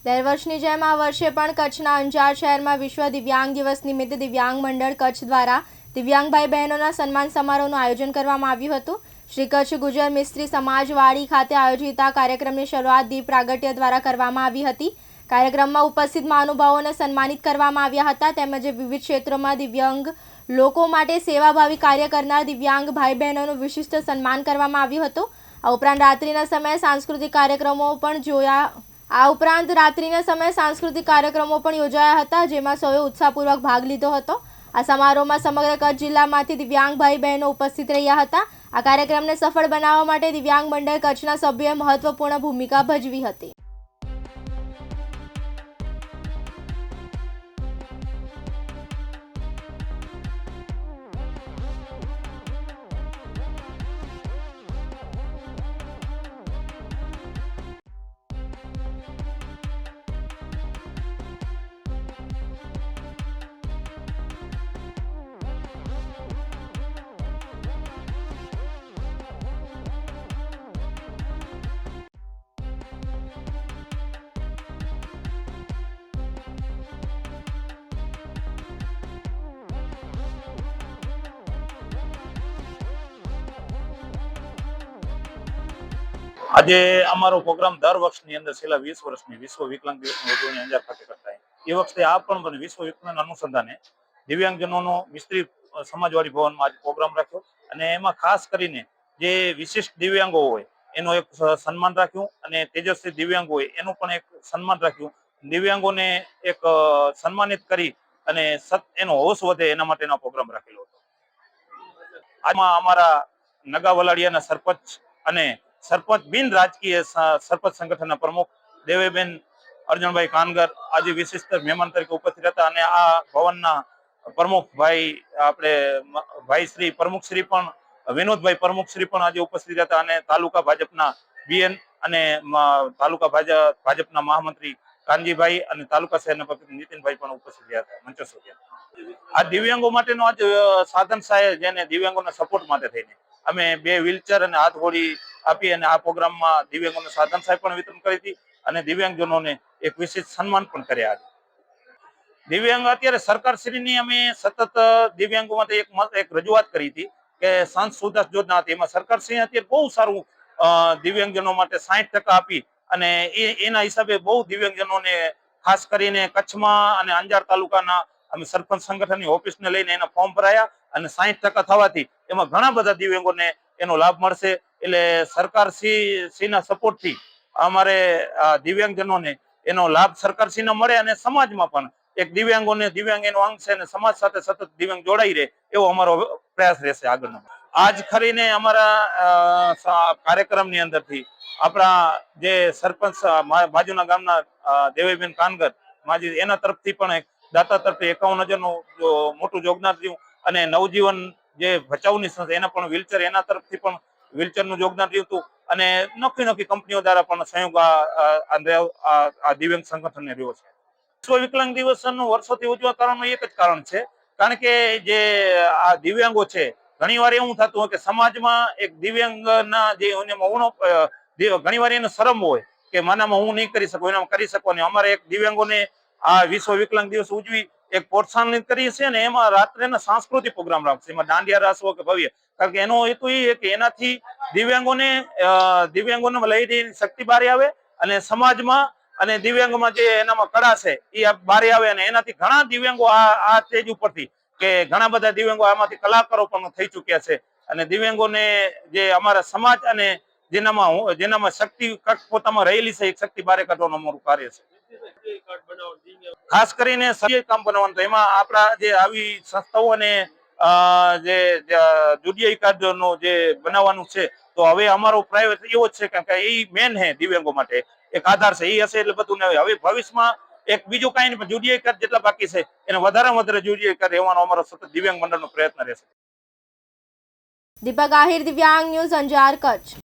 દર વર્ષની જેમ આ વર્ષે પણ કચ્છના અંજાર શહેરમાં વિશ્વ દિવ્યાંગ દિવસ નિમિત્તે દિવ્યાંગ મંડળ કચ્છ દ્વારા દિવ્યાંગ ભાઈ બહેનોના સન્માન સમારોહનું આયોજન કરવામાં આવ્યું હતું। શ્રી કચ્છ ગુજર મિસ્ત્રી સમાજવાડી ખાતે આયોજિત આ કાર્યક્રમની શરૂઆત દીપ પ્રાગટ્ય દ્વારા કરવામાં આવી હતી। કાર્યક્રમમાં ઉપસ્થિત મહાનુભાવોને સન્માનિત કરવામાં આવ્યા હતા તેમજ વિવિધ ક્ષેત્રોમાં દિવ્યાંગ લોકો માટે સેવાભાવી કાર્ય કરનાર દિવ્યાંગ ભાઈ બહેનોનું વિશિષ્ટ સન્માન કરવામાં આવ્યું હતું। આ ઉપરાંત રાત્રિના સમયે સાંસ્કૃતિક કાર્યક્રમો પણ યોજાયા હતા જેમાં સૌએ ઉત્સાહપૂર્વક ભાગ લીધો હતો। આ સમારોહમાં સમગ્ર કચ્છ જિલ્લામાંથી દિવ્યાંગ ભાઈ બહેનો ઉપસ્થિત રહ્યા હતા। આ કાર્યક્રમને સફળ બનાવવા માટે દિવ્યાંગ મંડળ કચ્છના સભ્યોએ મહત્વપૂર્ણ ભૂમિકા ભજવી હતી। આજે અમારો પ્રોગ્રામ દર વર્ષની અંદર છેલ્લા 20 વર્ષની વિશ્વ વિકલાંગ દિવસની ઉજવણી અંજાર ખાતે કરતા એ વખતે આ પણ વિશ્વ વિકલાંગ અનુસંધાને દિવ્યાંગજનોનો મિસ્ત્રી સમાજવાડી ભવનમાં આજે પ્રોગ્રામ રાખ્યો અને એમાં ખાસ કરીને જે વિશિષ્ટ દિવ્યાંગો હોય એનો એક સન્માન રાખ્યું અને તેજસ્વી દિવ્યાંગ હોય એનું પણ એક સન્માન રાખ્યું। દિવ્યાંગોને એક સન્માનિત કરી અને એનો હોશ વધે એના માટેનો પ્રોગ્રામ રાખેલો હતો। આમાં અમારા નગા વલાડિયાના સરપંચ અને સરપંચ બિન રાજકીય સરપંચ સંગઠનના પ્રમુખ દેવેબેન અર્જણભાઈ કાનગર આજે વિશિષ્ટ મહેમાન તરીકે ઉપસ્થિત હતા અને આ ભવનના પ્રમુખ ભાઈ આપણે ભાઈ પ્રમુખ શ્રી પણ વિનોદભાઈ પ્રમુખ શ્રી પણ આજે ઉપસ્થિત હતા અને તાલુકા ભાજપના બીએન અને તાલુકા ભાજપના મહામંત્રી કાનજીભાઈ અને તાલુકા શહેરના પ્રમુખ નીતિનભાઈ પણ ઉપસ્થિત રહ્યા હતા મંચસ્થ હતા। આ દિવ્યાંગો માટેનો આજ સાધન સહાય જેને દિવ્યાંગોના સપોર્ટ માટે થઈને અમે 2 વ્હીલચેર અને હાથગોળી આપી અને આ પ્રોગ્રામમાં દિવ્યાંગોને સાધન સહાય પણ વિતરણ કરી હતી અને દિવ્યાંગજનોને એક વિશેષ સન્માન પણ કર્યા હતા। દિવ્યાંગ અત્યારે સરકારશ્રીની અમે સતત દિવ્યાંગો માટે એક રજૂઆત કરી હતી કે સંત સુદાસ યોજના હતી, એમાં સરકારશ્રી અત્યારે બહુ સારું દિવ્યાંગજનો માટે 60% આપી અને એના હિસાબે બહુ દિવ્યાંગજનોને ખાસ કરીને કચ્છમાં અને અંજાર તાલુકાના અમે સરપંચ સંગઠનની ઓફિસને લઈને એના ફોર્મ ભરાયા અને 60% થવાથી એમાં ઘણા બધા દિવ્યાંગોને એનો લાભ મળશે। એટલે સરકારશ્રીના સપોર્ટથી અમારે દિવ્યાંગજનોને એનો લાભ સરકારશ્રીને મળે અને સમાજમાં પણ એક દિવ્યાંગ એનો અંગ છે અને સમાજ સાથે સતત દિવ્યાંગ જોડાઈ રહે એવો અમારો પ્રયાસ રહેશે આગળનો। આજ ખરીને અમારા કાર્યક્રમની અંદરથી આપણા જે સરપંચ બાજુના ગામના દેવેબેન કાનગર માજી એના તરફથી પણ એક દાતા તરફથી 51,000નું મોટું યોગદાન થયું અને નવજીવન જે ભચાઉની સંસ્થા એના પણ વ્હીલચેર એના તરફથી પણ વ્હીલચેરનું યોગદાન થયું હતું અને નોખી કંપનીઓ દ્વારા પણ સહયોગ આ દિવ્યાંગ સંગઠનને રહ્યો છે। વિશ્વ વિકલાંગ દિવસનું વર્ષોથી ઉજવવા કારણનું એક જ કારણ છે, કારણ કે જે આ દિવ્યાંગો છે ઘણી વાર એવું થતું હોય કે સમાજમાં એક દિવ્યાંગના જે ઘણી વાર એને શરમ હોય કે માનામાં હું નહીં કરી શકું એનામાં કરી શકો ને અમારે એક દિવ્યાંગોને આ વિશ્વ વિકલાંગ દિવસ ઉજવી એક પ્રોત્સાહન કરીએ છીએ ને એમાં રાત્રેના સાંસ્કૃતિક પ્રોગ્રામ રાખશે, એમાં દાંડિયા રાસ હોય કે ભવ્ય, કારણ કે એનો હેતુ એ કે એનાથી દિવ્યાંગોને લઈ જઈને શક્તિ બહાર આવે અને સમાજમાં અને દિવ્યાંગોમાં જે એનામાં કળા છે એ બહાર આવે અને એનાથી ઘણા દિવ્યાંગો આ સ્ટેજ ઉપરથી કે ઘણા બધા દિવ્યાંગો આમાંથી કલાકારો પણ થઈ ચુક્યા છે અને દિવ્યાંગોને જે અમારા સમાજ અને જેનામાં શક્તિ પોતામાં રહેલી છે એક શક્તિ બહાર કાઢવાનું અમારું કાર્ય છે। ખાસ કરીને કામ બનાવવાનું તો એમાં આપણા જે આવી સંસ્થાઓ અને જે જુડિયાઈ કાર્ડનો જે બનાવવાનું છે તો હવે અમારો પ્રાઇવેટ એવો જ છે કે એ મેન હે દિવ્યાંગો માટે એક આધાર છે, એ હશે એટલે બધું ને હવે ભવિષ્યમાં એક બીજું કઈ નહીં જુડિયાઈ કાર્ડ જેટલા બાકી છે એને વધારેમાં વધારે જુડિયાઈ કાર્ડ રહેવાનો અમારો સતત દિવ્યાંગ મંડળનો પ્રયત્ન રહેશે। દીપક આહિર, દિવ્યાંગ ન્યૂઝ, અંજાર, કચ્છ।